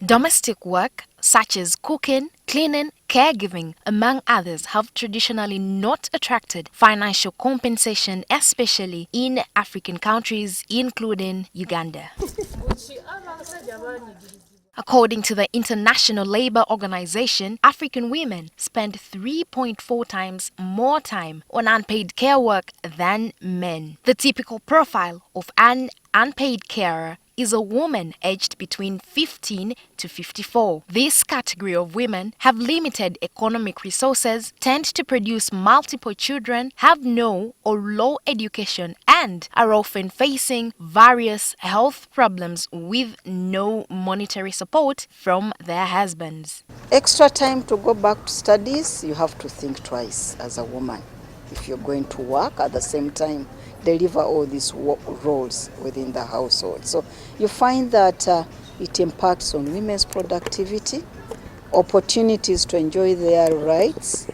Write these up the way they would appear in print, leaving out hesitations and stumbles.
Domestic work, such as cooking, cleaning, caregiving, among others, have traditionally not attracted financial compensation, especially in African countries, including Uganda. According to the International Labour Organization, African women spend 3.4 times more time on unpaid care work than men. The typical profile of an unpaid carer is a woman aged between 15 to 54. This category of women have limited economic resources, tend to produce multiple children, have no or low education, and are often facing various health problems with no monetary support from their husbands. Extra time to go back to studies, you have to think twice as a woman. If you're going to work at the same time, deliver all these roles within the household. So you find that it impacts on women's productivity, opportunities to enjoy their rights,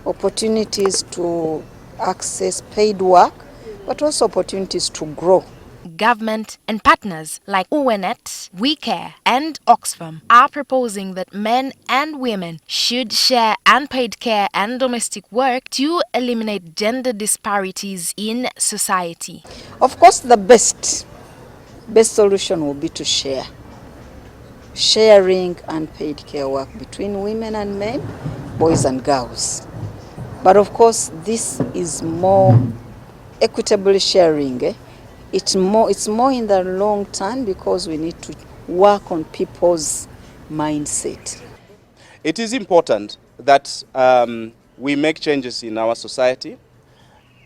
opportunities to access paid work, but also opportunities to grow. Government and partners like UNET, WeCare and Oxfam are proposing that men and women should share unpaid care and domestic work to eliminate gender disparities in society. Of course, the best solution will be to share. Sharing unpaid care work between women and men, boys and girls. But of course, this is more equitable sharing. It's more in the long term because we need to work on people's mindset. It is important that we make changes in our society,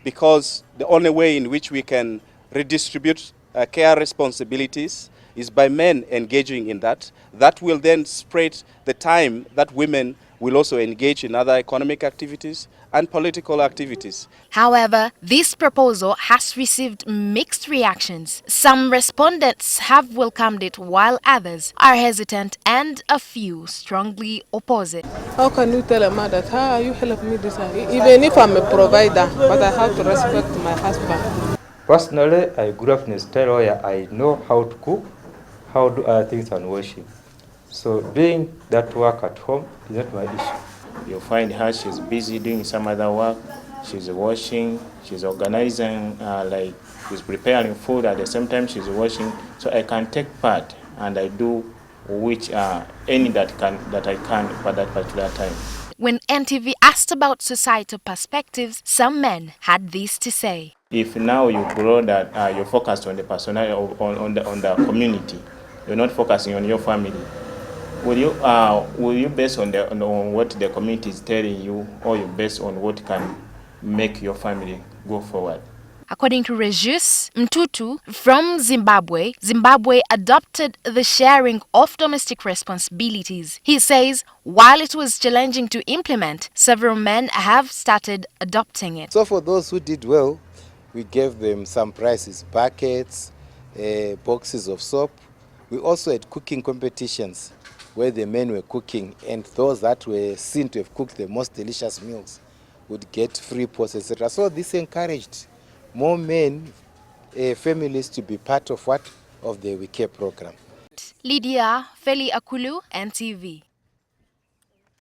because the only way in which we can redistribute care responsibilities is by men engaging in that. That will then spread the time that women will also engage in other economic activities and political activities. However, this proposal has received mixed reactions. Some respondents have welcomed it while others are hesitant and a few strongly oppose it. How can you tell a man that, how you help me this? Even if I'm a provider, but I have to respect my husband. Personally, I grew up in a style where I know how to cook, how to do other things and washing. So doing that work at home is not my issue. You find her, she's busy doing some other work, she's washing, she's organizing, like she's preparing food, at the same time she's washing. So I can take part and I do which any that I can for that particular time. When NTV asked about societal perspectives, some men had this to say. If now you grow that you're focused on the personal, on the community, you're not focusing on your family, will you base on what the community is telling you, or you base on what can make your family go forward? According to Regis Mtutu from Zimbabwe, Zimbabwe adopted the sharing of domestic responsibilities. He says while it was challenging to implement, several men have started adopting it. So for those who did well, we gave them some prizes, buckets, boxes of soap. We also had cooking competitions where the men were cooking, and those that were seen to have cooked the most delicious meals would get free pots, etc. So this encouraged more men, families to be part of the WeCare program. Lydia Feli Akulu, NTV.